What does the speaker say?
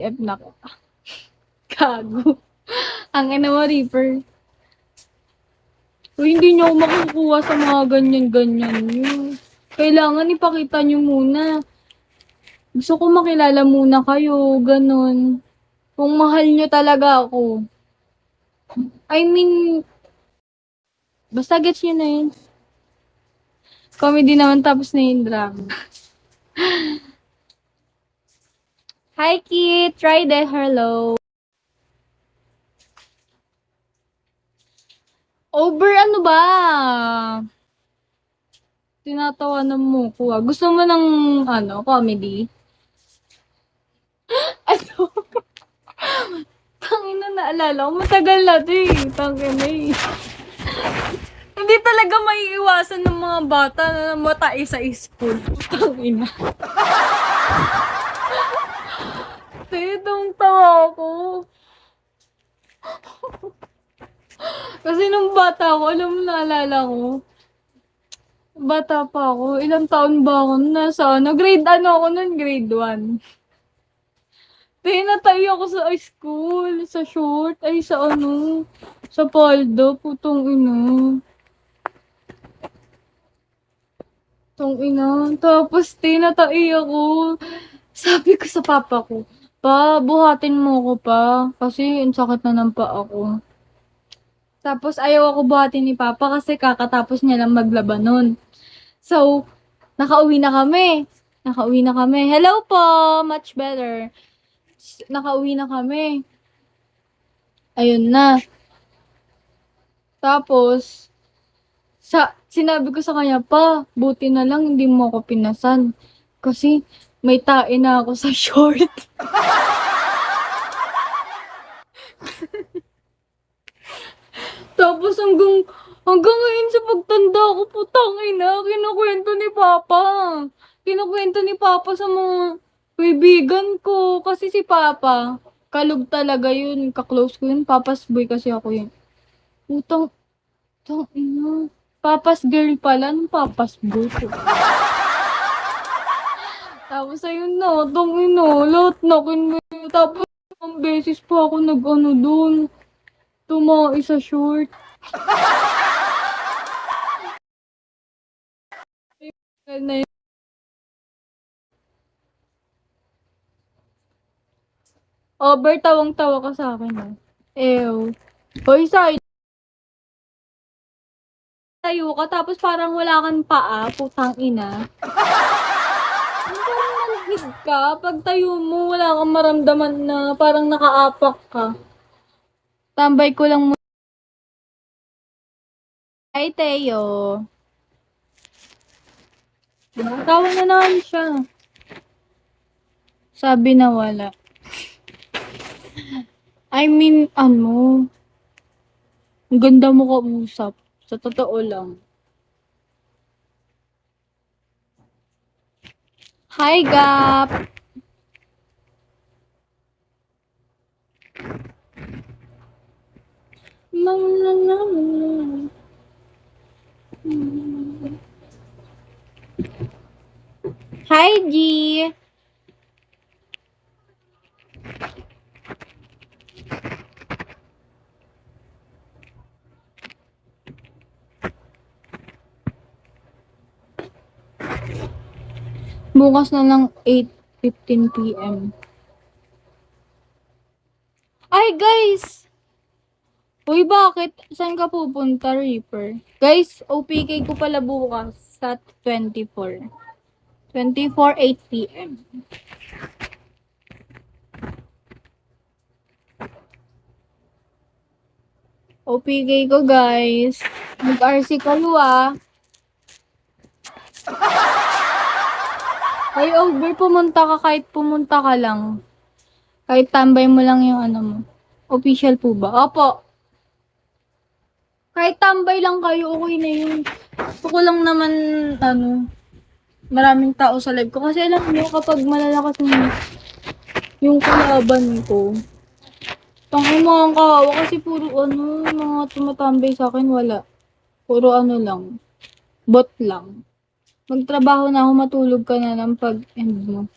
F na ka. Gago. Ang ina mo, Reaper. Uy, hindi niyo ako makukuha sa mga ganyan-ganyan niyo. Kailangan ipakita niyo muna. Gusto ko makilala muna kayo, ganun. Kung mahal niyo talaga ako. I mean, basta gets niyo na yun. Comedy naman tapos na yung drama. Hi, Kit! Try the hello. Over ano ba? Tinatawanan mo ko. Gusto mo ng comedy? Ano? Tangina, naalala ko. Matagal na to eh. Tangina eh. Hindi talaga maiiwasan ng mga bata na matai sa school. Tangina. Itong tawa ko. Kasi nung bata ako, alam mo, naalala ko. Bata pa ako. Ilang taon ba ako? Grade ako nun? Grade 1. Tinatay ako sa school, sa short, sa paldo, putong ina. Putong ina. Tapos tinatay ako. Sabi ko sa papa ko, pa, buhatin mo ko pa. Kasi ang sakit na ng paa ko. Tapos ayaw ako buhatin ni papa kasi kakatapos niya lang maglaba nun. So, nakauwi na kami. Hello po, much better. Nakauwi na kami. Ayun na. Tapos, sinabi ko sa kanya, pa, buti na lang hindi mo ako pinasan. Kasi, may tae na ako sa short. Tapos hanggang ngayon sa pagtanda ko, putang ina, Kinukwento ni Papa sa mga kaibigan ko. Kasi si Papa, kalug talaga yun. Kaklose ko yun. Papa's boy kasi ako yun. Putang, putang ina. Papa's girl pala, Papa's boy ko. Tapos ayun na, tang ina, lahat na kinwento. Tapos, ang beses pa ako doon. Tumai sa short. Na over tawang-tawa ka sa akin, ah. Ew. Hoy, Sai, tayo ka tapos parang wala kang paa, putang ina. Parang manhid ka, pag tayo mo, wala kang maramdaman na parang nakaapak ka. Tambay ko lang muna. Hi, Teo. Tawa na naman siya. Sabi na wala. I mean, ang ganda mo kausap. Sa totoo lang. Hi, Gap! Hi, G! Bukas na lang 8:15 PM. Ay, guys! Uy, bakit? Saan ka pupunta, Reaper? Guys, OPK ko pala bukas sa 24. 24, 8 PM. OPK ko, guys. Mag-RC kayo, ah. Ay, over, pumunta ka kahit pumunta ka lang. Kahit tambay mo lang yung mo. Official po ba? Opo. Kahit tambay lang kayo, okay na yun. Gusto ko lang naman, maraming tao sa live ko. Kasi alam mo, kapag malalakas yung kalaban ko, tangin mo ang kawawa kasi puro mga tumatambay sa akin, wala. Puro lang. Bot lang. Magtrabaho na ako, matulog ka na ng pag-end mo.